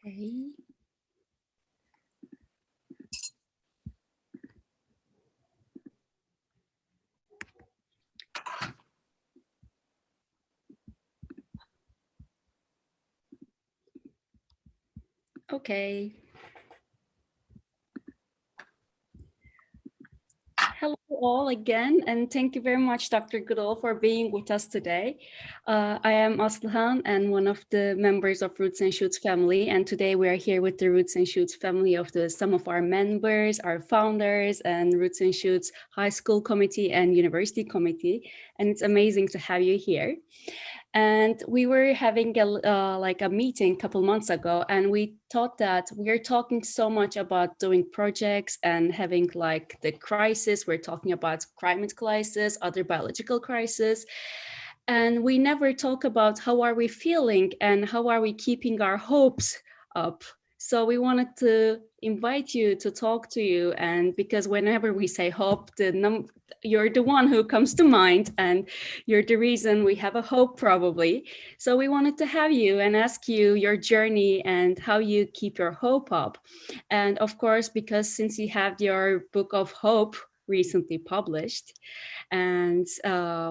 Okay. Okay. Hello all again, and thank you very much, Dr. Goodall, for being with us today. I am Aslıhan and one of the members of Roots and Shoots family, and today we are here with the Roots and Shoots family of some of our members, our founders, and Roots and Shoots High School Committee and University Committee, and it's amazing to have you here. And we were having a meeting a couple months ago, and we thought that we're talking so much about doing projects and having like the crisis. We're talking about climate crisis, other biological crisis, and we never talk about how are we feeling and how are we keeping our hopes up. So we wanted to invite you to talk to you, and because whenever we say hope, you're the one who comes to mind, and you're the reason we have a hope probably. So we wanted to have you and ask you your journey and how you keep your hope up. And of course, because since you have your book of hope recently published, and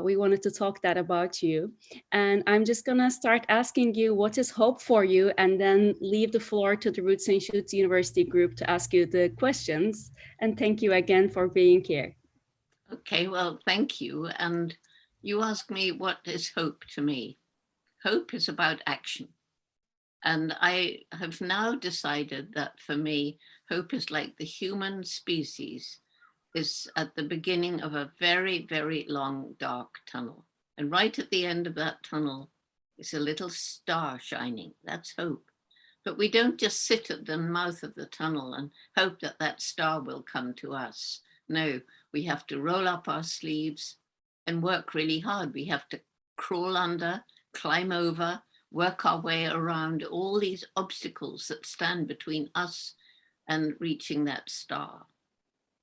we wanted to talk that about you. And I'm just gonna start asking you what is hope for you, and then leave the floor to the Roots and Shoots University group to ask you the questions. And thank you again for being here. Okay, well, thank you. And you asked me, what is hope to me? Hope is about action. And I have now decided that for me, hope is like the human species is at the beginning of a very, very long, dark tunnel. And right at the end of that tunnel is a little star shining. That's hope. But we don't just sit at the mouth of the tunnel and hope that that star will come to us. No, we have to roll up our sleeves and work really hard. We have to crawl under, climb over, work our way around all these obstacles that stand between us and reaching that star.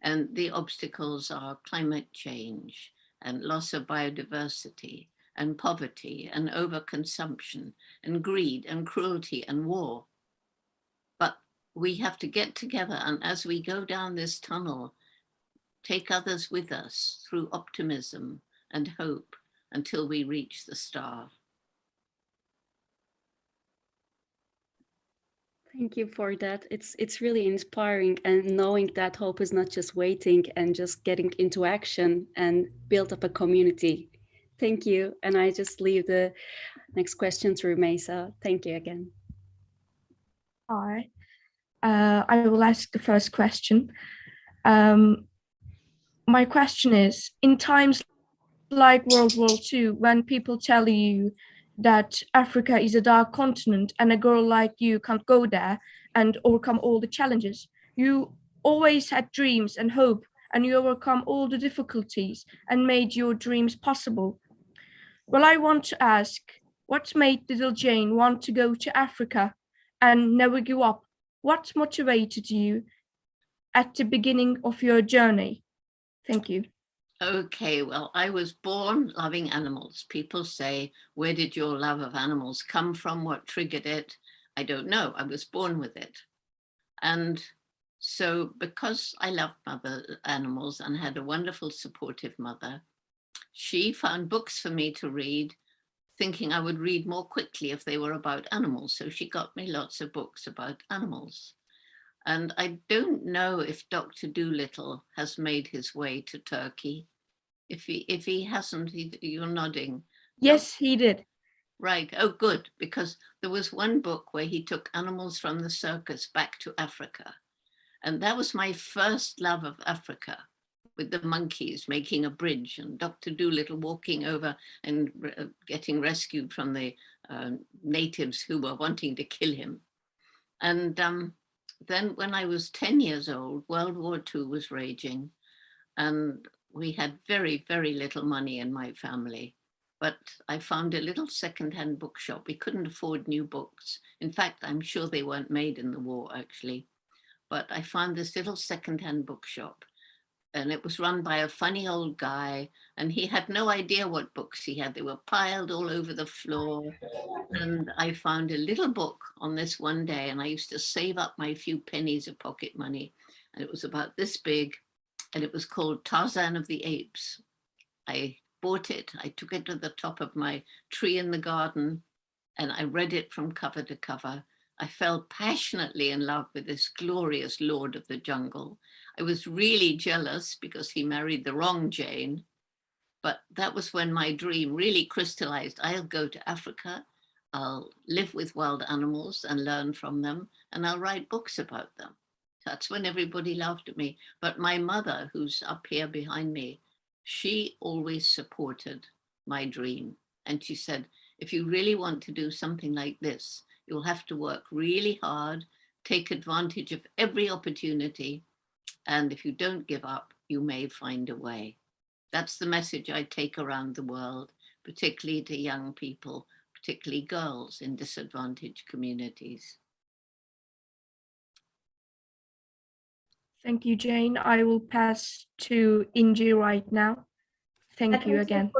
And the obstacles are climate change and loss of biodiversity and poverty and overconsumption and greed and cruelty and war. But we have to get together, and as we go down this tunnel, take others with us through optimism and hope until we reach the star. Thank you for that. It's really inspiring, and knowing that hope is not just waiting and just getting into action and build up a community. Thank you. And I just leave the next question to Mesa. Thank you again. Hi. I will ask the first question. My question is, in times like World War II, when people tell you that Africa is a dark continent and a girl like you can't go there and overcome all the challenges, you always had dreams and hope, and you overcome all the difficulties and made your dreams possible. Well, I want to ask, what made little Jane want to go to Africa and never give up? What motivated you at the beginning of your journey? Thank you. Okay, well, I was born loving animals. People say, where did your love of animals come from? What triggered it? I don't know. I was born with it. And so because I loved mother animals and had a wonderful supportive mother, she found books for me to read, thinking I would read more quickly if they were about animals. So she got me lots of books about animals. And I don't know if Dr. Doolittle has made his way to Turkey. If he hasn't, you're nodding. Yes, he did. Right. Oh, good. Because there was one book where he took animals from the circus back to Africa. And that was my first love of Africa, with the monkeys making a bridge and Dr. Doolittle walking over and getting rescued from the natives who were wanting to kill him. And then when I was 10 years old, World War II was raging, and we had very, very little money in my family. But I found a little secondhand bookshop. We couldn't afford new books. In fact, I'm sure they weren't made in the war, actually. But I found this little secondhand bookshop and it was run by a funny old guy, and he had no idea what books he had. They were piled all over the floor. And I found a little book on this one day, and I used to save up my few pennies of pocket money. And it was about this big, and it was called Tarzan of the Apes. I bought it. I took it to the top of my tree in the garden, and I read it from cover to cover. I fell passionately in love with this glorious lord of the jungle. I was really jealous because he married the wrong Jane, but that was when my dream really crystallized. I'll go to Africa, I'll live with wild animals and learn from them, and I'll write books about them. That's when everybody laughed at me. But my mother, who's up here behind me, she always supported my dream. And she said, if you really want to do something like this, you'll have to work really hard, take advantage of every opportunity. And if you don't give up, you may find a way. That's the message I take around the world, particularly to young people, particularly girls in disadvantaged communities. Thank you, Jane. I will pass to Inji right now. Thank you again.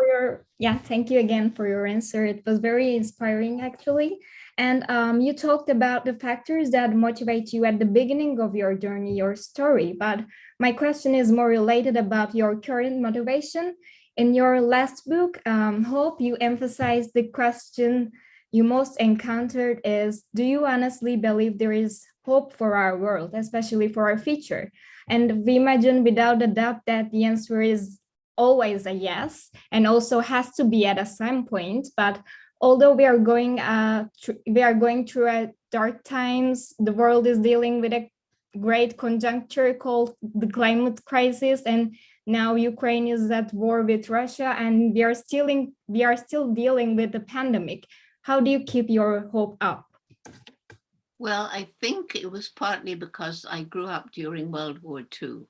Thank you again for your answer. It was very inspiring, actually. And you talked about the factors that motivate you at the beginning of your journey, your story. But my question is more related about your current motivation. In your last book, Hope, you emphasized the question you most encountered is, do you honestly believe there is hope for our world, especially for our future? And we imagine without a doubt that the answer is always a yes, and also has to be at some point. But although we are going through a dark times, the world is dealing with a great conjuncture called the climate crisis, and now Ukraine is at war with Russia, and we are still dealing with the pandemic. How do you keep your hope up? Well, I think it was partly because I grew up during World War II.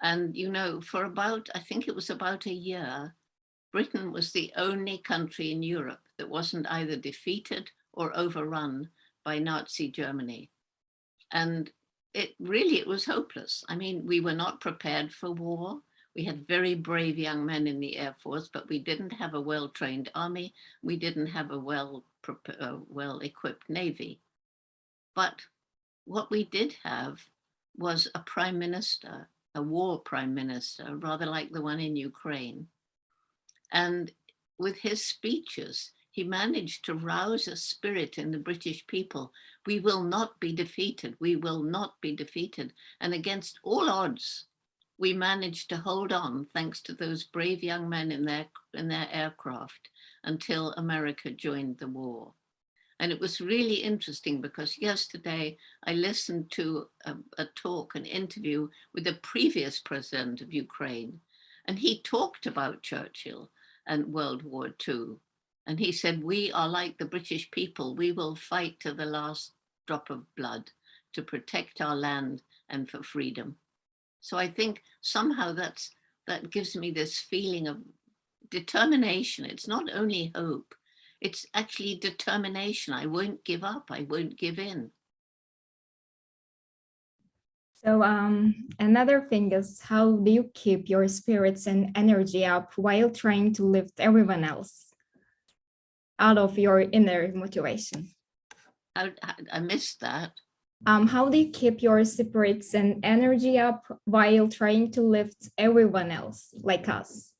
And, you know, for I think it was about a year, Britain was the only country in Europe that wasn't either defeated or overrun by Nazi Germany. And it was hopeless. I mean, we were not prepared for war. We had very brave young men in the Air Force, but we didn't have a well-trained army. We didn't have a well-equipped Navy. But what we did have was a prime minister, a war prime minister, rather like the one in Ukraine. And with his speeches, he managed to rouse a spirit in the British people. We will not be defeated. We will not be defeated. And against all odds, we managed to hold on, thanks to those brave young men in their aircraft, until America joined the war. And it was really interesting because yesterday I listened to a talk, an interview with the previous president of Ukraine. And he talked about Churchill and World War II. And he said, we are like the British people. We will fight to the last drop of blood to protect our land and for freedom. So I think somehow that gives me this feeling of determination. It's not only hope, it's actually determination. I won't give up. I won't give in. So another thing is, how do you keep your spirits and energy up while trying to lift everyone else out of your inner motivation? I missed that. How do you keep your spirits and energy up while trying to lift everyone else like us?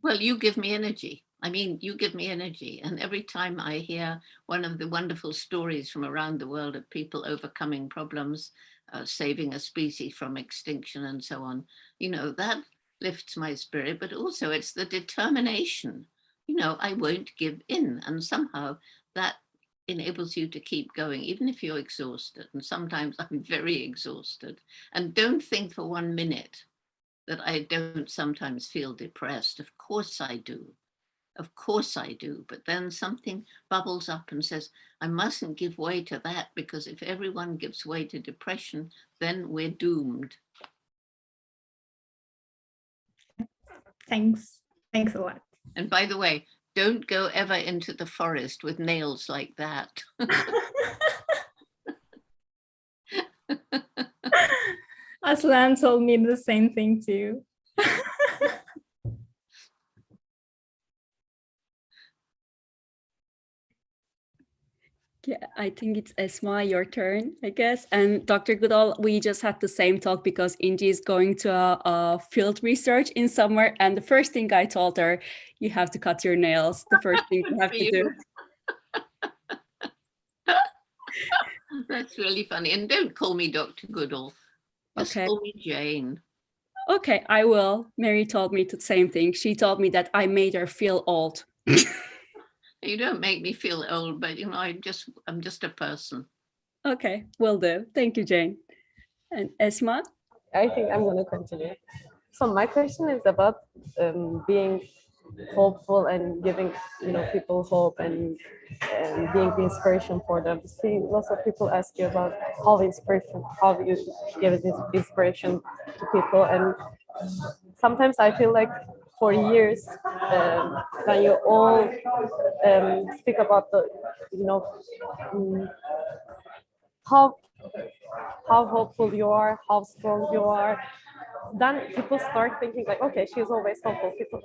Well, you give me energy. I mean, you give me energy. And every time I hear one of the wonderful stories from around the world of people overcoming problems, saving a species from extinction and so on, you know, that lifts my spirit, but also it's the determination. You know, I won't give in. And somehow that enables you to keep going, even if you're exhausted. And sometimes I'm very exhausted. And don't think for 1 minute that I don't sometimes feel depressed. Of course I do. Of course I do. But then something bubbles up and says, I mustn't give way to that, because if everyone gives way to depression, then we're doomed. Thanks. Thanks a lot. And by the way, don't go ever into the forest with nails like that. Aslan told me the same thing too. Yeah, I think it's Esma, your turn, I guess. And Dr. Goodall, we just had the same talk because Inji is going to a field research in summer. And the first thing I told her, you have to cut your nails. The first thing you have to do. That's really funny. And don't call me Dr. Goodall. Just Okay. call me Jane. Okay, I will. Mary told me the same thing. She told me that I made her feel old. You don't make me feel old, but you know, I'm just a person. Okay, will do. Thank you, Jane. And Esma? I think I'm going to continue. So my question is about being hopeful and giving people hope and being the inspiration for them. See, lots of people ask you about how you give this inspiration to people, and sometimes I feel like for years when you all speak about the how hopeful you are, how strong you are, then people start thinking like, okay, she's always hopeful. People,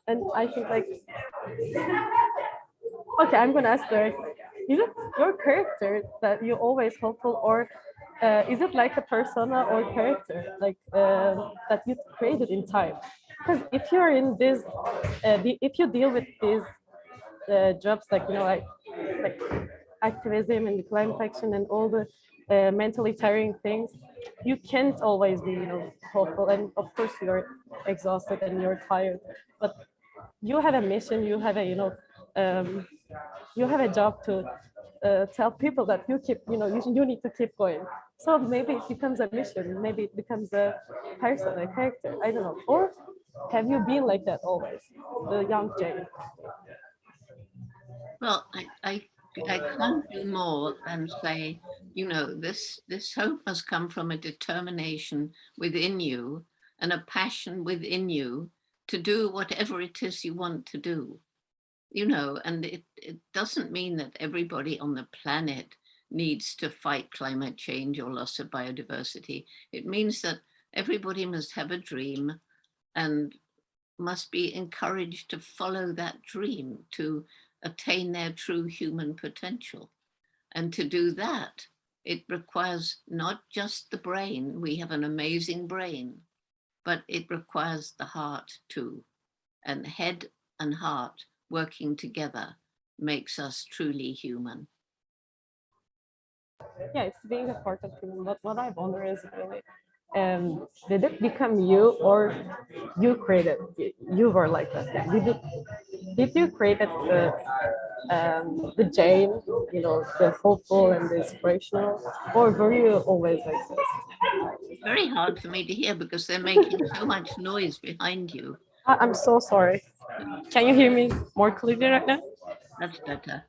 and I think like, okay, I'm gonna ask her, is it your character that you're always hopeful, or is it like a persona or character like that you created in time? Because if you're in this, if you deal with these jobs like like activism and climate action and all the mentally tiring things, you can't always be hopeful, and of course you're exhausted and you're tired, but you have a mission, you have a you have a job to tell people that you keep you need to keep going. So maybe it becomes a mission, maybe it becomes a person, a character, I don't know. Or have you been like that always, the young Jane? Well, I can't do more than say, you know, this hope must come from a determination within you and a passion within you to do whatever it is you want to do. You know, and it doesn't mean that everybody on the planet needs to fight climate change or loss of biodiversity. It means that everybody must have a dream and must be encouraged to follow that dream, to attain their true human potential. And to do that, it requires not just the brain, we have an amazing brain, but it requires the heart too. And head and heart working together makes us truly human. Yeah, it's being a part of human. But what I wonder is really, did it become you, or you created? You were like that. Did you create the Jane, the hopeful and the inspirational, or were you always like this? It's very hard for me to hear because they're making so much noise behind you. I'm so sorry. Can you hear me more clearly right now? That's better.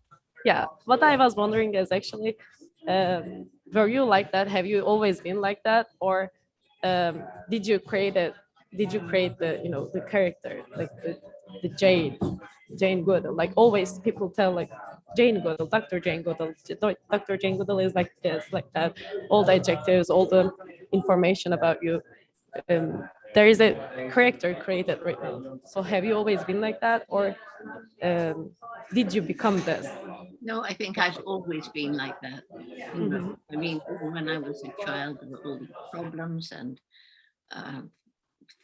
Yeah, what I was wondering is actually, were you like that? Have you always been like that, or did you create it? Did you create the the character like the Jane Goodall? Like always, people tell like Jane Goodall, Dr. Jane Goodall. Dr. Jane Goodall is like this, like that. All the adjectives, all the information about you. There is a character created right now. So have you always been like that, or did you become this? No, I think I've always been like that. You know, Mhm. I mean, even when I was a child, there were all these problems and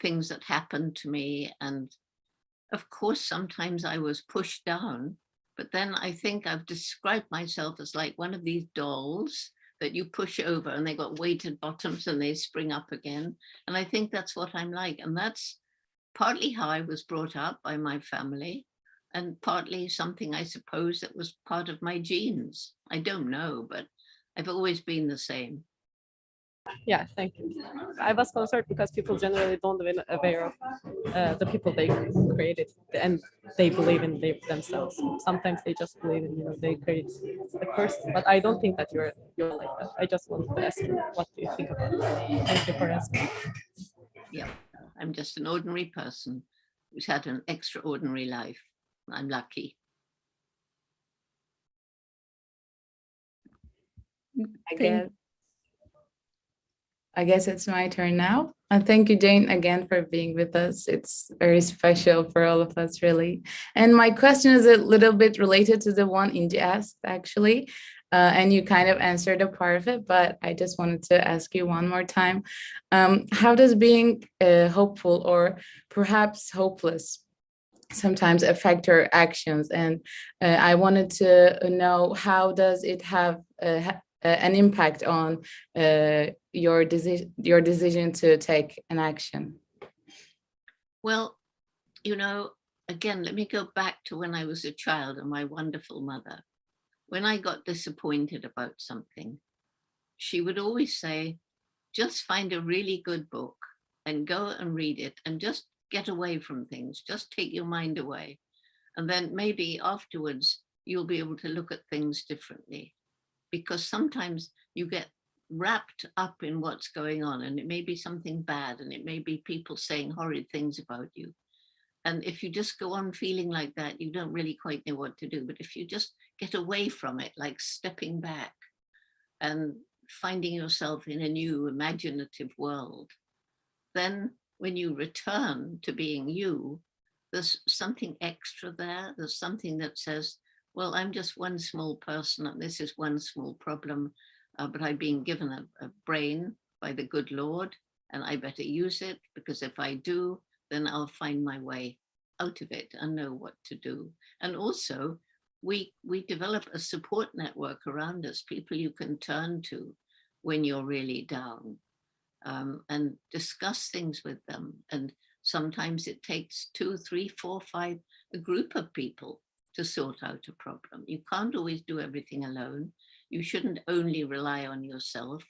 things that happened to me. And of course, sometimes I was pushed down, but then I think I've described myself as like one of these dolls that you push over and they got weighted bottoms and they spring up again. And I think that's what I'm like. And that's partly how I was brought up by my family, and partly something I suppose that was part of my genes. I don't know, but I've always been the same. Yeah, thank you. I was concerned because people generally don't even aware of the people they created, and they believe in themselves. Sometimes they just believe in they create the person, but I don't think that you're like that. I just wanted to ask you, what do you think about it? Thank you for asking. Yeah, I'm just an ordinary person who's had an extraordinary life. I'm lucky. Thank- Again, I guess it's my turn now. Thank you, Jane, again for being with us. It's very special for all of us, really. And my question is a little bit related to the one Inji asked, actually. And you kind of answered a part of it, but I just wanted to ask you one more time. How does being hopeful or perhaps hopeless sometimes affect your actions? And I wanted to know, how does it have an impact on your decision to take an action? Well, you know, again, let me go back to when I was a child and my wonderful mother. When I got disappointed about something, she would always say, just find a really good book and go and read it and just get away from things, just take your mind away. And then maybe afterwards, you'll be able to look at things differently. Because sometimes you get wrapped up in what's going on, and it may be something bad, and it may be people saying horrid things about you. And if you just go on feeling like that, you don't really quite know what to do. But if you just get away from it, like stepping back and finding yourself in a new imaginative world, then when you return to being you, there's something extra there. There's something that says, well, I'm just one small person and this is one small problem, but I've been given a brain by the good Lord and I better use it, because if I do, then I'll find my way out of it and know what to do. And also, we develop a support network around us, people you can turn to when you're really down, and discuss things with them. And sometimes it takes 2, 3, 4, 5, a group of people to sort out a problem. You can't always do everything alone. You shouldn't only rely on yourself.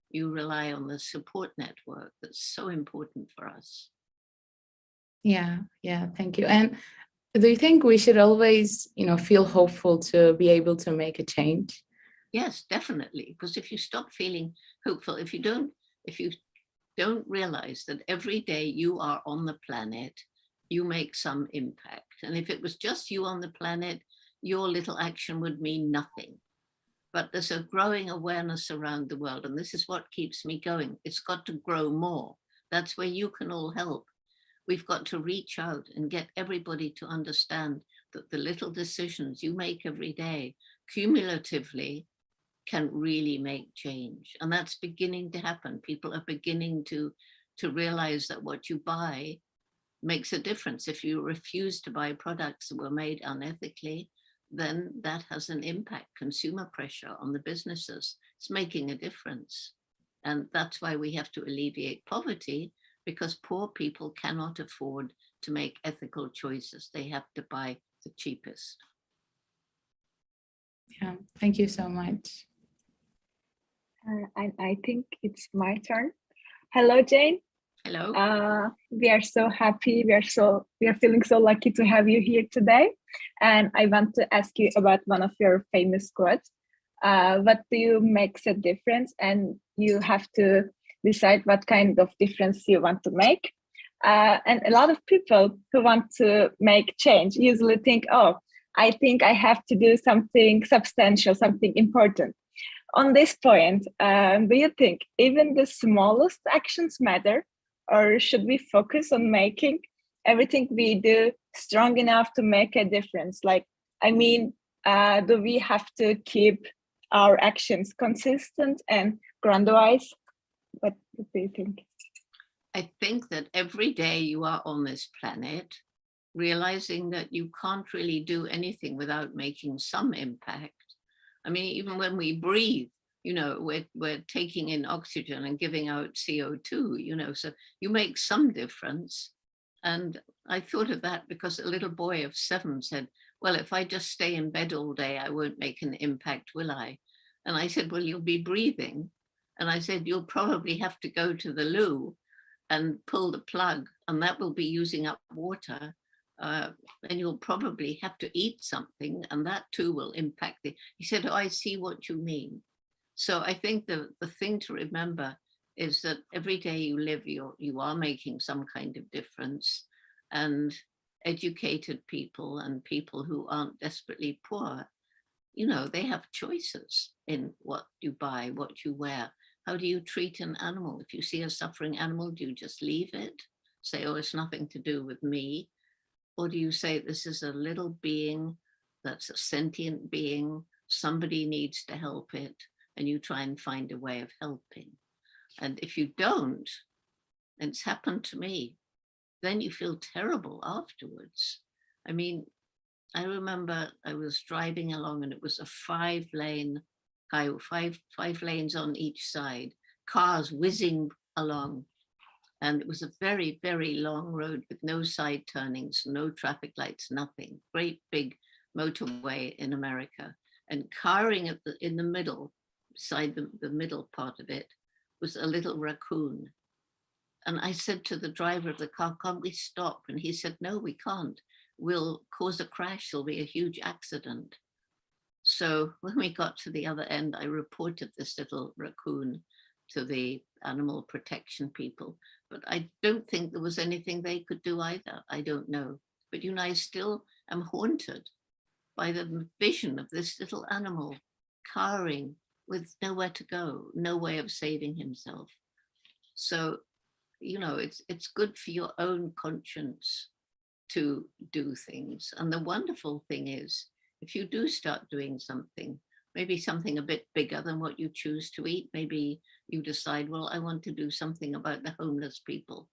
You rely on the support network that's so important for us. Yeah, thank you. And do you think we should always, feel hopeful to be able to make a change? Yes, definitely. Because if you stop feeling hopeful, if you don't realize that every day you are on the planet, you make some impact. And if it was just you on the planet, your little action would mean nothing. But there's a growing awareness around the world, and this is what keeps me going. It's got to grow more. That's where you can all help. We've got to reach out and get everybody to understand that the little decisions you make every day cumulatively can really make change. And that's beginning to happen. People are beginning to realize that what you buy makes a difference. If you refuse to buy products that were made unethically, then that has an impact, consumer pressure on the businesses. It's making a difference. And that's why we have to alleviate poverty, because poor people cannot afford to make ethical choices. They have to buy the cheapest. Yeah, thank you so much. I think it's my turn. Hello, Jane. Hello. We are so happy. We are feeling so lucky to have you here today. And I want to ask you about one of your famous quotes. What do you makes a difference? And you have to decide what kind of difference you want to make. And a lot of people who want to make change usually think, oh, I think I have to do something substantial, something important. On this point, do you think even the smallest actions matter? Or should we focus on making everything we do strong enough to make a difference? Like, I mean, do we have to keep our actions consistent and grandiose? What do you think? I think that every day you are on this planet, realizing that you can't really do anything without making some impact. I mean, even when we breathe, we're taking in oxygen and giving out CO2, so you make some difference. And I thought of that because a little boy of 7 said, well, if I just stay in bed all day, I won't make an impact, will I? And I said, well, you'll be breathing. And I said, you'll probably have to go to the loo and pull the plug, and that will be using up water. And you'll probably have to eat something, and that too will impact it. He said, oh, I see what you mean. So I think the thing to remember is that every day you live, you are making some kind of difference. And educated people and people who aren't desperately poor, they have choices in what you buy, what you wear. how do you treat an animal? If you see a suffering animal, do you just leave it? Say, oh, it's nothing to do with me? Or do you say, this is a little being that's a sentient being, somebody needs to help it, and you try and find a way of helping? And if you don't, and it's happened to me, then you feel terrible afterwards. I mean, I remember I was driving along and it was a 5-lane highway, five lanes on each side, cars whizzing along. And it was a very, very long road with no side turnings, no traffic lights, nothing. Great big motorway in America. And carring in the middle, beside the middle part of it, was a little raccoon. And I said to the driver of the car, can't we stop? And he said, no, we can't. We'll cause a crash. There'll be a huge accident. So when we got to the other end, I reported this little raccoon to the animal protection people. But I don't think there was anything they could do either. I don't know. But, you know, I still am haunted by the vision of this little animal cowering with nowhere to go, no way of saving himself. So, you know, it's good for your own conscience to do things. And the wonderful thing is, if you do start doing something, maybe something a bit bigger than what you choose to eat, maybe you decide, well, I want to do something about the homeless people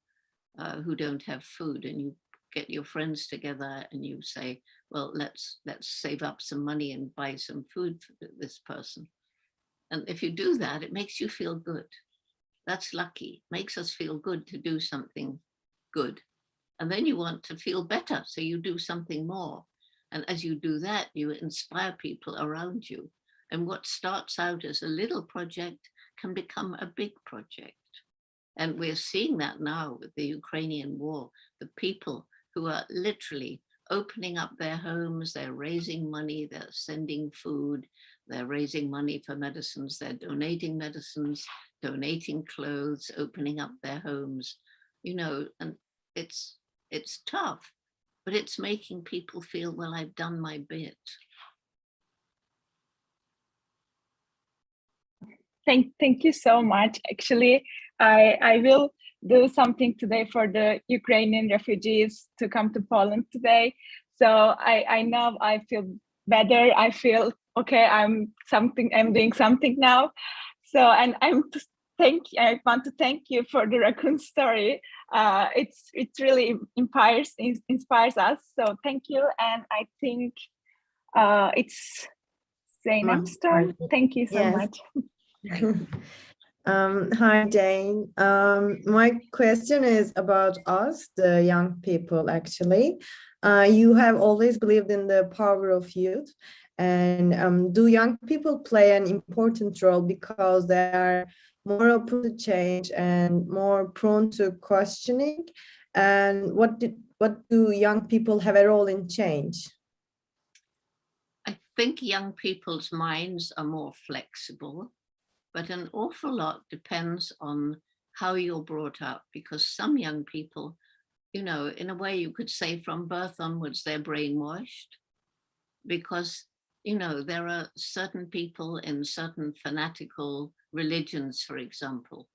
who don't have food, and you get your friends together and you say, well, let's save up some money and buy some food for this person. And if you do that, it makes you feel good. That's lucky. Makes us feel good to do something good. And then you want to feel better, so you do something more. And as you do that, you inspire people around you. And what starts out as a little project can become a big project. And we're seeing that now with the Ukrainian war. The people who are literally opening up their homes, they're raising money, they're sending food, they're raising money for medicines, they're donating medicines, donating clothes, opening up their homes, you know, and it's tough, but it's making people feel, well, I've done my bit. Thank you so much. Actually, I will do something today for the Ukrainian refugees to come to Poland today. So I know I feel better. I feel okay. I'm doing something now. So, and I want to thank you for the raccoon story. It really inspires us. So thank you. And I think it's Zeynep's turn. Thank you so much. Hi, Jane. My question is about us, the young people, actually. You have always believed in the power of youth. And do young people play an important role because they are more open to change and more prone to questioning? And what do young people have a role in change? I think young people's minds are more flexible, but an awful lot depends on how you're brought up, because some young people, you know, in a way you could say from birth onwards, they're brainwashed, because, you know, there are certain people in certain fanatical religions, for example,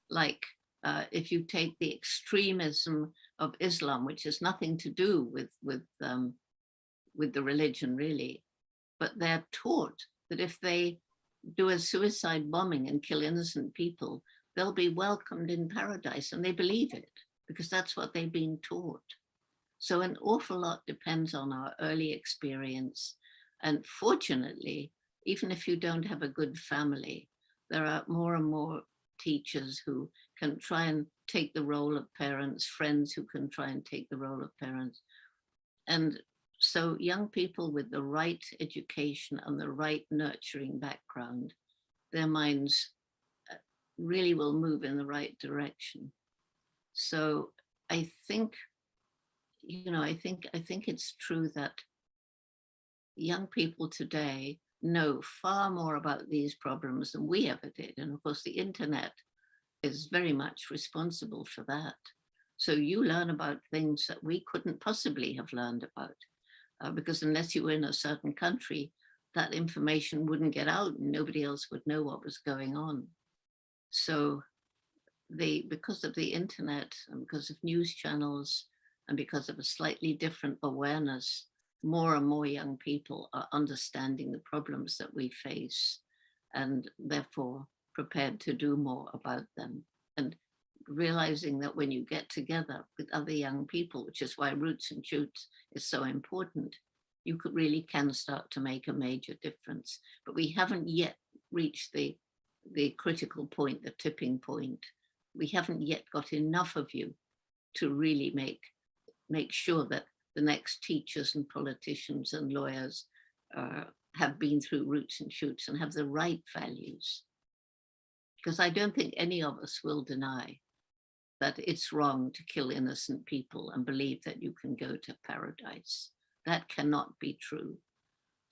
like if you take the extremism of Islam, which has nothing to do with the religion really, but they're taught that if they do a suicide bombing and kill innocent people, they'll be welcomed in paradise, and they believe it because that's what they've been taught. So an awful lot depends on our early experience. And fortunately, even if you don't have a good family, there are more and more teachers who can try and take the role of parents, friends who can try and take the role of parents. And so young people with the right education and the right nurturing background, their minds really will move in the right direction. So I think, you know, I think it's true that young people today know far more about these problems than we ever did. And of course, the internet is very much responsible for that. So you learn about things that we couldn't possibly have learned about. Because unless you were in a certain country, that information wouldn't get out and nobody else would know what was going on. So because of the internet and because of news channels and because of a slightly different awareness, more and more young people are understanding the problems that we face and therefore prepared to do more about them. And realizing that when you get together with other young people, which is why Roots and Shoots is so important, you really can start to make a major difference. But we haven't yet reached the critical point, the tipping point. We haven't yet got enough of you to really make sure that the next teachers and politicians and lawyers have been through Roots and Shoots and have the right values. Because I don't think any of us will deny that it's wrong to kill innocent people and believe that you can go to paradise. That cannot be true.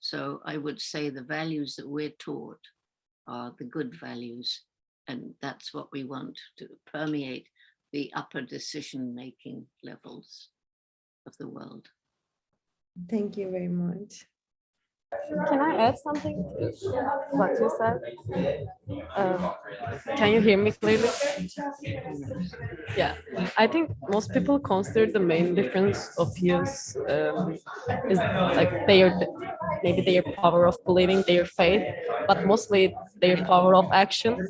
So I would say the values that we're taught are the good values, and that's what we want to permeate the upper decision-making levels of the world. Thank you very much. Can I add something to what you said? Can you hear me clearly? Yeah, I think most people consider the main difference of views is like maybe their power of believing, their faith, but mostly their power of action.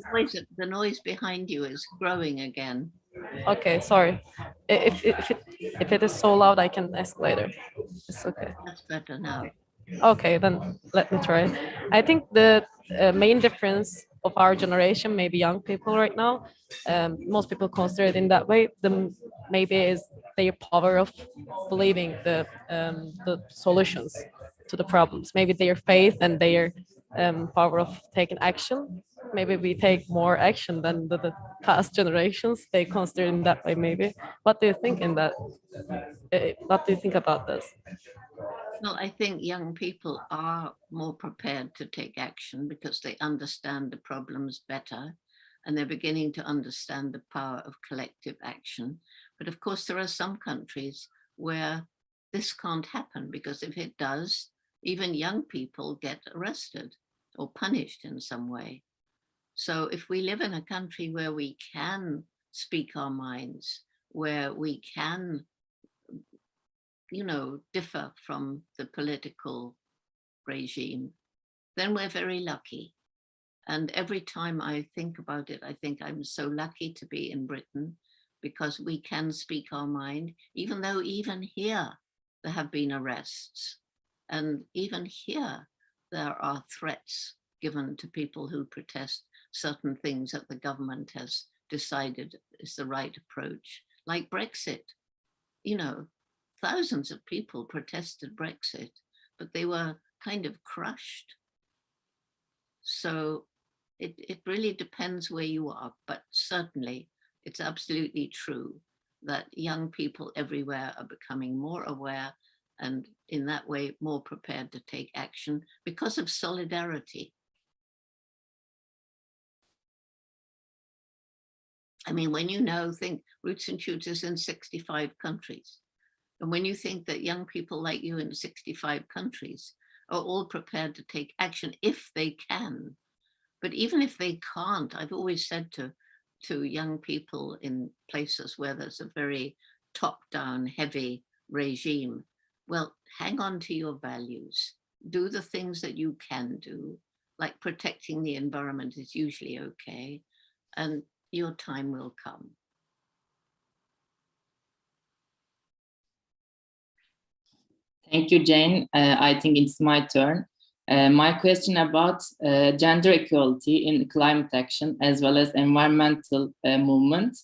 The noise behind you is growing again. Okay, sorry. If it is so loud, I can ask later. It's okay. That's better now. Okay, then let me try. I think the main difference of our generation, maybe young people right now, most people consider it in that way, maybe is their power of believing the solutions to the problems. Maybe their faith and their power of taking action. Maybe we take more action than the past generations. They consider in that way, maybe. What do you think in that? What do you think about this? Well, I think young people are more prepared to take action because they understand the problems better and they're beginning to understand the power of collective action. But of course, there are some countries where this can't happen because if it does, even young people get arrested or punished in some way. So if we live in a country where we can speak our minds, where we can differ from the political regime, then we're very lucky. And every time I think about it, I think I'm so lucky to be in Britain because we can speak our mind, even though even here there have been arrests. And even here there are threats given to people who protest certain things that the government has decided is the right approach, like Brexit. Thousands of people protested Brexit, but they were kind of crushed. So it really depends where you are, but certainly it's absolutely true that young people everywhere are becoming more aware and in that way more prepared to take action because of solidarity. I mean, when think Roots and Shoots is in 65 countries. And when you think that young people like you in 65 countries are all prepared to take action if they can, but even if they can't, I've always said to young people in places where there's a very top-down, heavy regime, well, hang on to your values. Do the things that you can do, like protecting the environment is usually okay, and your time will come. Thank you, Jane. I think it's my turn. My question about gender equality in climate action as well as environmental movement.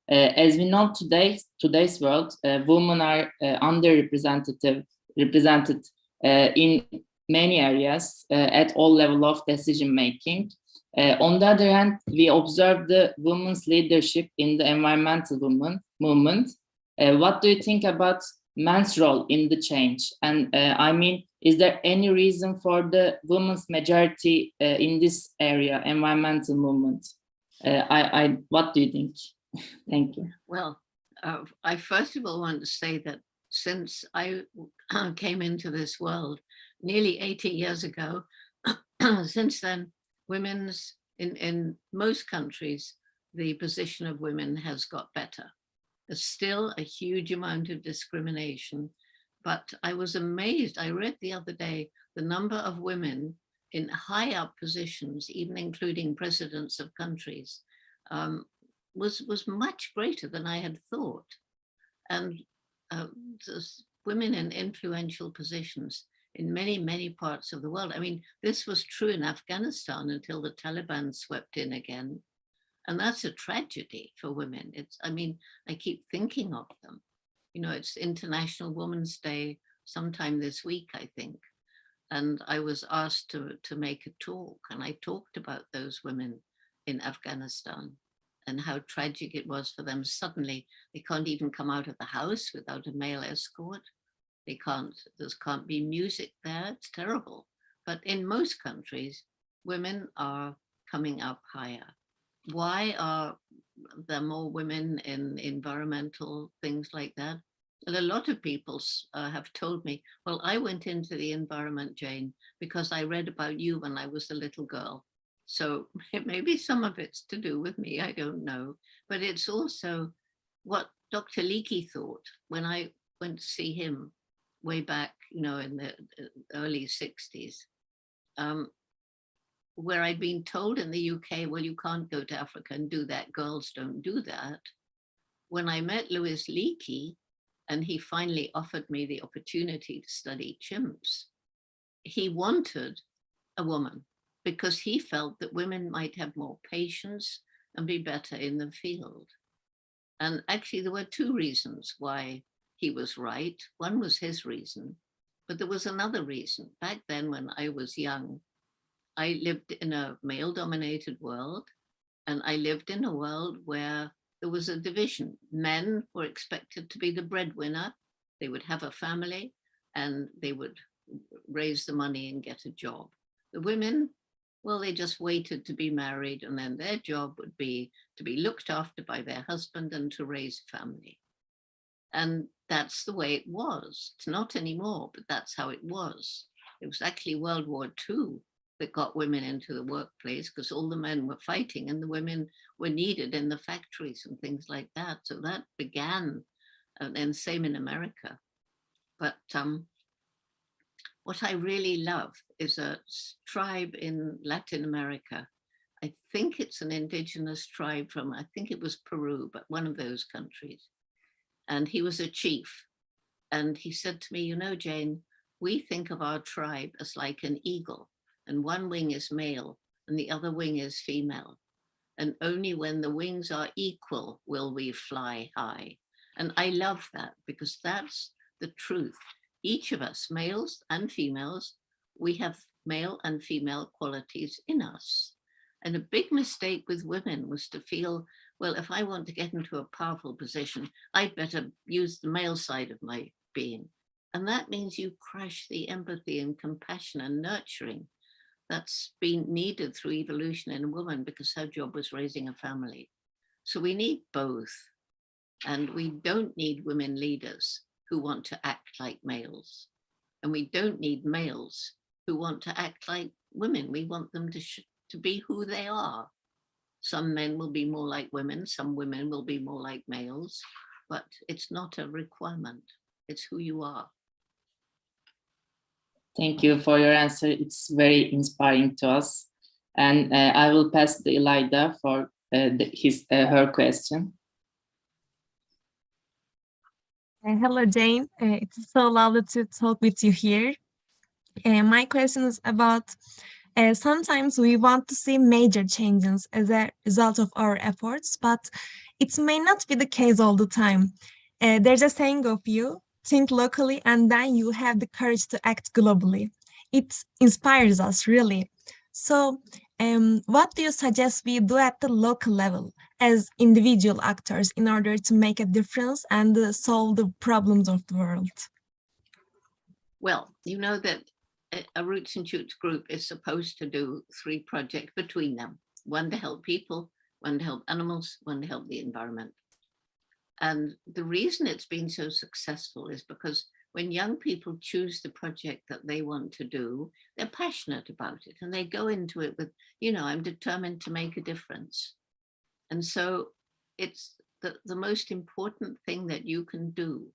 As we know, today's world, women are underrepresented in many areas at all levels of decision making. On the other hand, we observe the women's leadership in the environmental movement. What do you think about men's role in the change? And I mean, is there any reason for the women's majority in this area, environmental movement? What do you think? Thank you. Well, I first of all want to say that since I came into this world nearly 80 years ago, since then, women's in most countries, the position of women has got better. There's still a huge amount of discrimination, but I was amazed. I read the other day the number of women in high up positions, even including presidents of countries, was much greater than I had thought. And there's women in influential positions in many, many parts of the world. I mean, this was true in Afghanistan until the Taliban swept in again. And that's a tragedy for women. I mean, I keep thinking of them. You know, it's International Women's Day sometime this week, I think. And I was asked to make a talk, and I talked about those women in Afghanistan and how tragic it was for them. Suddenly, they can't even come out of the house without a male escort. There can't be music there. It's terrible. But in most countries, women are coming up higher. Why are there more women in environmental things like that? And a lot of people have told me, well, I went into the environment, Jane, because I read about you when I was a little girl. So maybe some of it's to do with me, I don't know. But it's also what Dr. Leakey thought when I went to see him way back, you know, in the early 60s. Where I'd been told in the UK, well, you can't go to Africa and do that. Girls don't do that. When I met Louis Leakey, and he finally offered me the opportunity to study chimps, he wanted a woman because he felt that women might have more patience and be better in the field. And actually, there were two reasons why he was right. One was his reason, but there was another reason. Back then, when I was young, I lived in a male-dominated world, and I lived in a world where there was a division. Men were expected to be the breadwinner. They would have a family, and they would raise the money and get a job. The women, well, they just waited to be married, and then their job would be to be looked after by their husband and to raise a family. And that's the way it was. It's not anymore, but that's how it was. It was actually World War II that got women into the workplace because all the men were fighting and the women were needed in the factories and things like that. So that began, and same in America. But what I really love is a tribe in Latin America. I think it's an indigenous tribe from, I think it was Peru, but one of those countries. And he was a chief. And he said to me, you know, Jane, we think of our tribe as like an eagle. And one wing is male and the other wing is female. And only when the wings are equal will we fly high. And I love that because that's the truth. Each of us, males and females, we have male and female qualities in us. And a big mistake with women was to feel, well, if I want to get into a powerful position, I'd better use the male side of my being. And that means you crush the empathy and compassion and nurturing that's been needed through evolution in a woman because her job was raising a family. So we need both. And we don't need women leaders who want to act like males. And we don't need males who want to act like women. We want them to be who they are. Some men will be more like women, some women will be more like males, but it's not a requirement. It's who you are. Thank you for your answer. It's very inspiring to us. And I will pass to Elida for her question. Hello, Jane. It's so lovely to talk with you here. My question is about sometimes we want to see major changes as a result of our efforts, but it may not be the case all the time. There's a saying of you, think locally and then you have the courage to act globally. It inspires us, really. So what do you suggest we do at the local level as individual actors in order to make a difference and solve the problems of the world? Well, you know that a Roots and Shoots group is supposed to do 3 projects between them. One to help people, one to help animals, one to help the environment. And the reason it's been so successful is because when young people choose the project that they want to do, they're passionate about it and they go into it with, you know, I'm determined to make a difference. And so it's the most important thing that you can do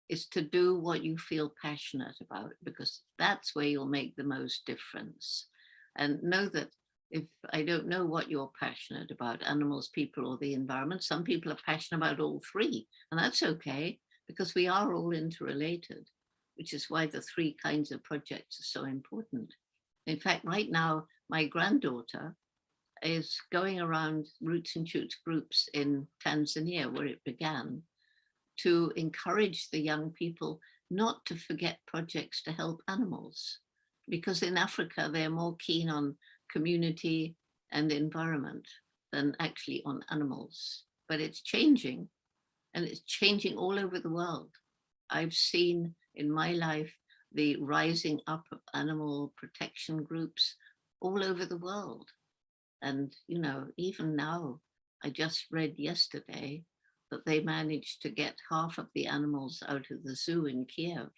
is to do what you feel passionate about, because that's where you'll make the most difference. And know that if I don't know what you're passionate about, animals, people, or the environment, some people are passionate about all three, and that's okay, because we are all interrelated, which is why the three kinds of projects are so important. In fact, right now, my granddaughter is going around Roots and Shoots groups in Tanzania, where it began, to encourage the young people not to forget projects to help animals. Because in Africa, they're more keen on community and environment than actually on animals. But it's changing, and it's changing all over the world. I've seen in my life the rising up of animal protection groups all over the world. And, you know, even now, I just read yesterday that they managed to get half of the animals out of the zoo in Kiev.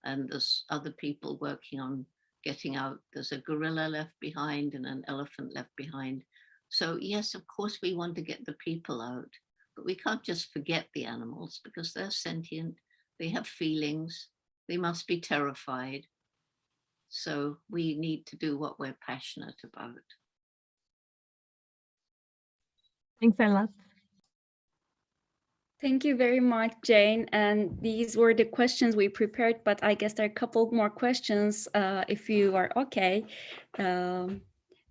And there's other people working on getting out. There's a gorilla left behind and an elephant left behind. So yes, of course, we want to get the people out, but we can't just forget the animals, because they're sentient, they have feelings, they must be terrified. So we need to do what we're passionate about. Thanks a lot. Thank you very much, Jane. And these were the questions we prepared, but I guess there are a couple more questions if you are okay.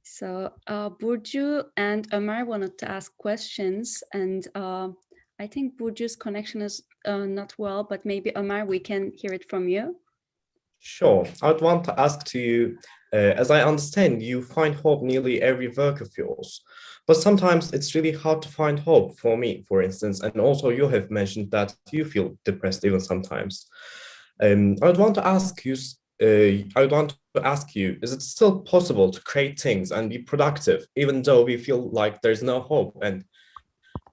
So Burcu and Ömer wanted to ask questions, and I think Burcu's connection is not well, but maybe Ömer, we can hear it from you. Sure. I'd want to ask to you, as I understand, you find hope nearly every work of yours, but sometimes it's really hard to find hope for me, for instance, and also you have mentioned that you feel depressed even sometimes. I'd want to ask you, is it still possible to create things and be productive, even though we feel like there's no hope and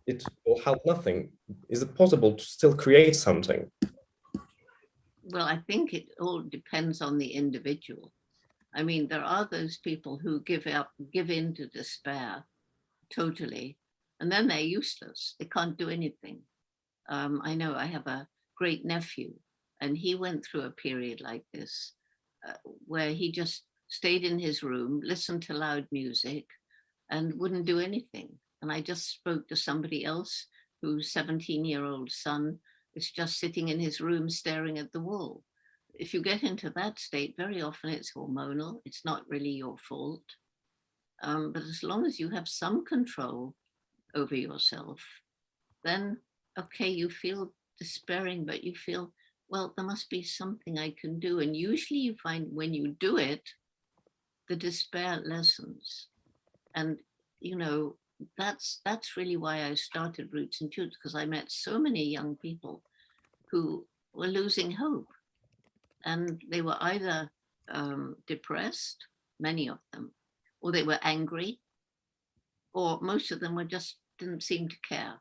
it will help nothing? Is it possible to still create something? Well, I think it all depends on the individual. I mean, there are those people who give in to despair totally, and then they're useless. They can't do anything. I know I have a great nephew, and he went through a period like this, where he just stayed in his room, listened to loud music, and wouldn't do anything. And I just spoke to somebody else whose 17-year-old son is just sitting in his room staring at the wall. If you get into that state, very often it's hormonal. It's not really your fault. But as long as you have some control over yourself, then, okay, you feel despairing, but you feel, well, there must be something I can do. And usually you find when you do it, the despair lessens. And, you know, that's really why I started Roots and Shoots, because I met so many young people who were losing hope. And they were either depressed, many of them, or they were angry, or most of them were just didn't seem to care.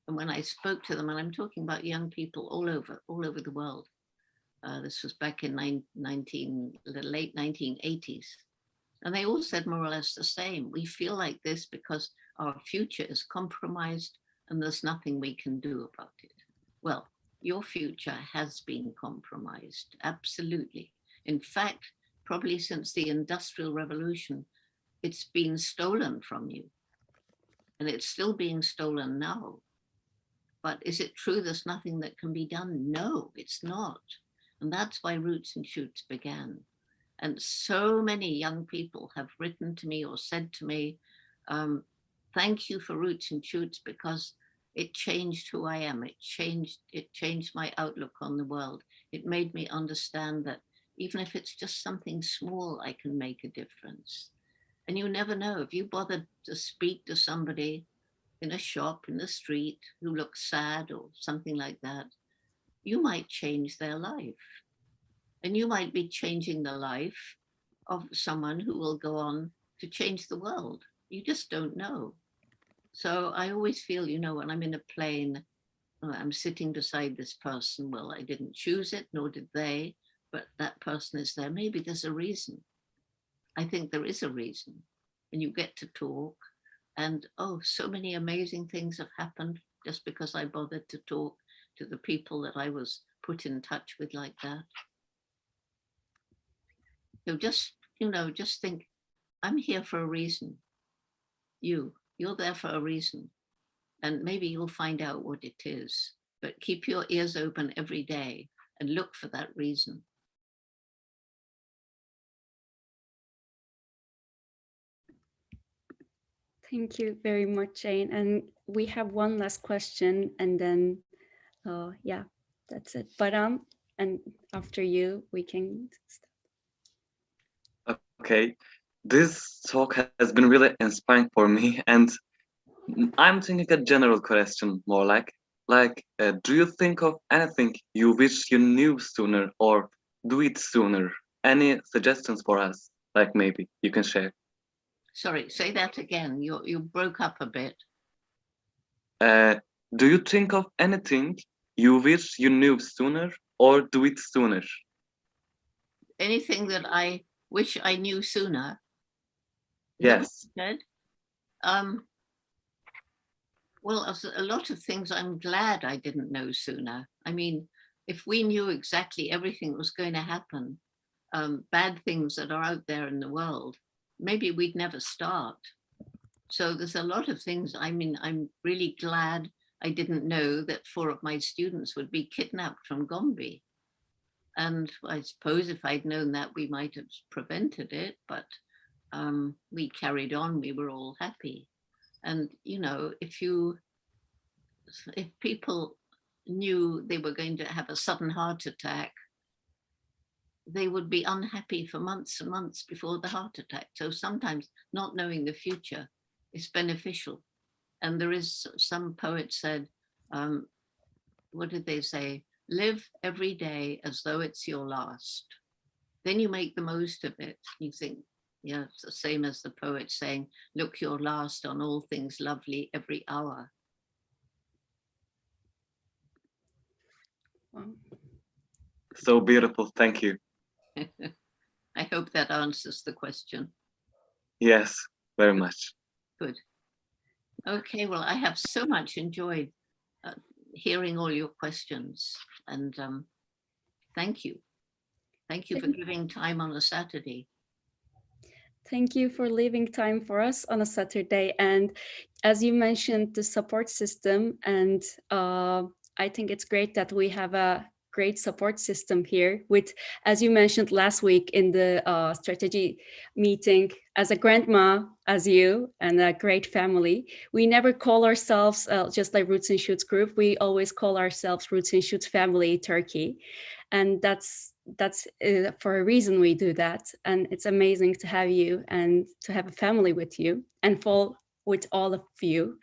And when I spoke to them, and I'm talking about young people all over the world, this was back in the late 1980s, and they all said more or less the same. We feel like this because our future is compromised and there's nothing we can do about it. Well, your future has been compromised, absolutely. In fact, probably since the Industrial Revolution, it's been stolen from you. And it's still being stolen now. But is it true there's nothing that can be done? No, it's not. And that's why Roots and Shoots began. And so many young people have written to me or said to me, thank you for Roots and Shoots, because it changed who I am. It changed my outlook on the world. It made me understand that even if it's just something small, I can make a difference. And you never know, if you bother to speak to somebody in a shop, in the street, who looks sad or something like that, you might change their life. And you might be changing the life of someone who will go on to change the world. You just don't know. So I always feel, you know, when I'm in a plane, I'm sitting beside this person. Well, I didn't choose it, nor did they, but that person is there. Maybe there's a reason. I think there is a reason. And you get to talk And oh, so many amazing things have happened just because I bothered to talk to the people that I was put in touch with like that. So just, just think, I'm here for a reason. You're there for a reason. And maybe you'll find out what it is. But keep your ears open every day and look for that reason. Thank you very much, Jane. And we have one last question, and then, yeah, that's it. But and after you, we can stop. Okay, this talk has been really inspiring for me, and I'm thinking a general question, more like, do you think of anything you wish you knew sooner or do it sooner? Any suggestions for us? Like maybe you can share. Sorry, say that again. You broke up a bit. Do you think of anything you wish you knew sooner or do it sooner? Anything that I wish I knew sooner? Yes. Well, a lot of things I'm glad I didn't know sooner. I mean, if we knew exactly everything that was going to happen, bad things that are out there in the world, maybe we'd never start. So there's a lot of things. I mean, I'm really glad I didn't know that 4 of my students would be kidnapped from Gombe. And I suppose if I'd known that, we might have prevented it, but we carried on. We were all happy. And, if people knew they were going to have a sudden heart attack, they would be unhappy for months and months before the heart attack. So sometimes not knowing the future is beneficial. And there is, some poet said, what did they say? Live every day as though it's your last. Then you make the most of it. You think, yeah, it's the same as the poet saying, look your last on all things lovely every hour. Wow. So beautiful. Thank you. I hope that answers the question. Yes, very much. Good. Okay, well, I have so much enjoyed hearing all your questions, and thank you. Thank you for giving time on a Saturday. Thank you for leaving time for us on a Saturday. And as you mentioned, the support system, and I think it's great that we have a great support system here with, as you mentioned last week in the strategy meeting, as a grandma, as you, and a great family. We never call ourselves just like Roots and Shoots group. We always call ourselves Roots and Shoots family Turkey. And that's for a reason we do that. And it's amazing to have you and to have a family with you and with all of you.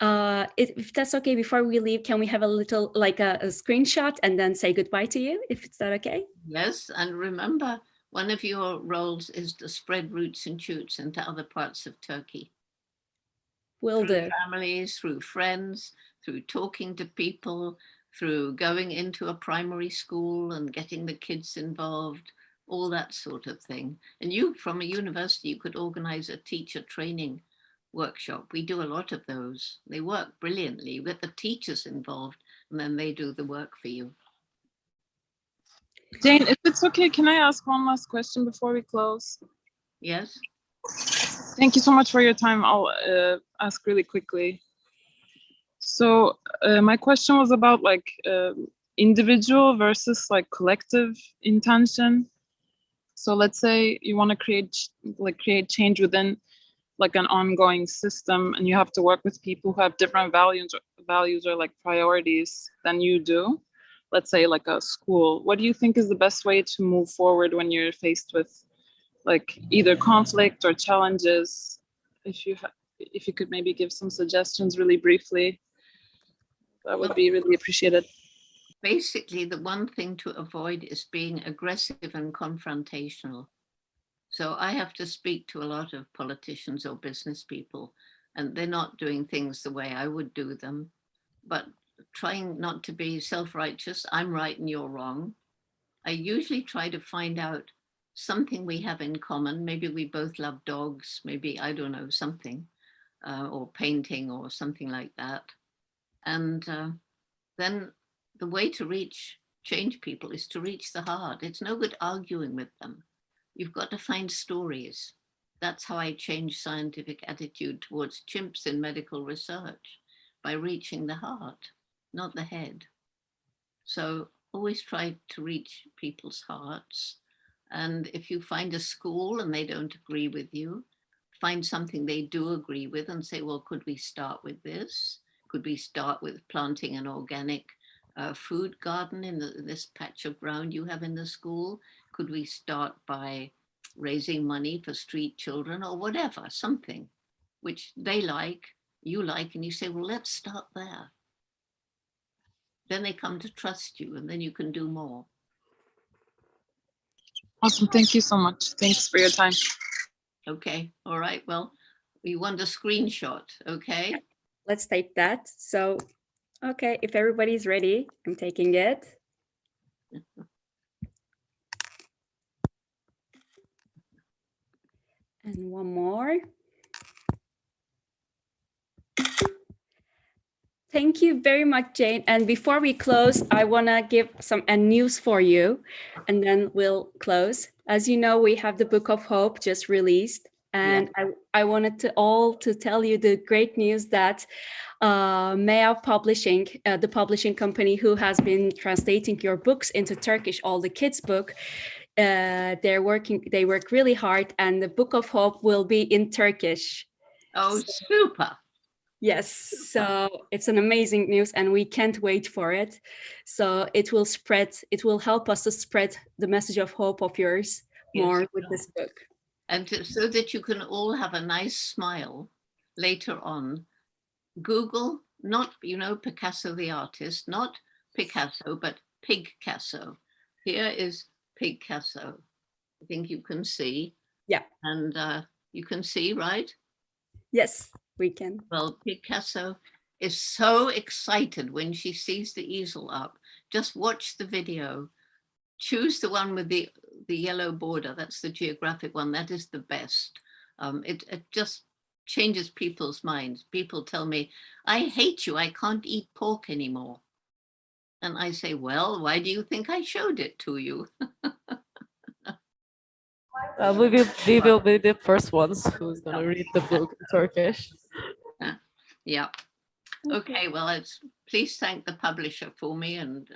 If that's okay, before we leave, can we have a little, like a screenshot and then say goodbye to you, if it's that okay? Yes, and remember, one of your roles is to spread Roots and Shoots into other parts of Turkey. Will through do. families, through friends, through talking to people, through going into a primary school and getting the kids involved, all that sort of thing. And you, from a university, you could organize a teacher training workshop. We do a lot of those. They work brilliantly. You get the teachers involved and then they do the work for you. Jane, if it's okay, can I ask one last question before we close? Yes. Thank you so much for your time. I'll ask really quickly. So my question was about like individual versus like collective intention. So let's say you want to create change within like an ongoing system, and you have to work with people who have different values or like priorities than you do. Let's say like a school. What do you think is the best way to move forward when you're faced with like either conflict or challenges? If you could maybe give some suggestions really briefly, that would be really appreciated. Basically, the one thing to avoid is being aggressive and confrontational. So I have to speak to a lot of politicians or business people, and they're not doing things the way I would do them, but trying not to be self-righteous. I'm right and you're wrong. I usually try to find out something we have in common. Maybe we both love dogs, maybe, I don't know, something. or painting or something like that. And then the way to change people is to reach the heart. It's no good arguing with them. You've got to find stories. That's how I changed scientific attitude towards chimps in medical research, by reaching the heart, not the head. So always try to reach people's hearts. And if you find a school and they don't agree with you, find something they do agree with and say, well, could we start with this? Could we start with planting an organic food garden in this patch of ground you have in the school? Could we start by raising money for street children or whatever, something which they like, you like, and you say, well, let's start there. Then they come to trust you and then you can do more. Awesome. Thank you so much. Thanks for your time. Okay. All right. Well, we want a screenshot. Okay. Let's take that. So, okay, if everybody's ready, I'm taking it. And one more. Thank you very much, Jane. And before we close, I want to give some news for you, and then we'll close. As you know, we have the Book of Hope just released, and I wanted to tell you the great news that Maya Publishing, the publishing company who has been translating your books into Turkish, all the kids' book, they work really hard, and the Book of Hope will be in Turkish. Oh, super. Yes, so it's an amazing news and we can't wait for it. So it will help us to spread the message of hope of yours more with this book. And so that you can all have a nice smile later on, Google, not, Picasso the artist, not Picasso, but Pigcasso. Here is Pigcasso. I think you can see. Yeah. And you can see, right? Yes, we can. Well, Picasso is so excited when she sees the easel up. Just watch the video. Choose the one with the yellow border. That's the geographic one. That is the best. It just changes people's minds. People tell me, I hate you. I can't eat pork anymore. And I say, well, why do you think I showed it to you? We will be the first ones who's going to read the book in Turkish. Yeah. Okay, well, please thank the publisher for me, and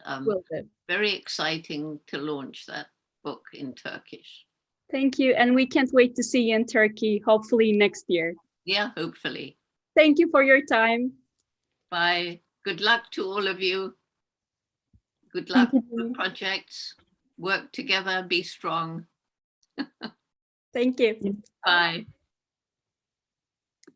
very exciting to launch that book in Turkish. Thank you, and we can't wait to see you in Turkey, hopefully next year. Yeah, hopefully. Thank you for your time. Bye. Good luck to all of you. Good luck with the projects. Work together, be strong. Thank you. Bye.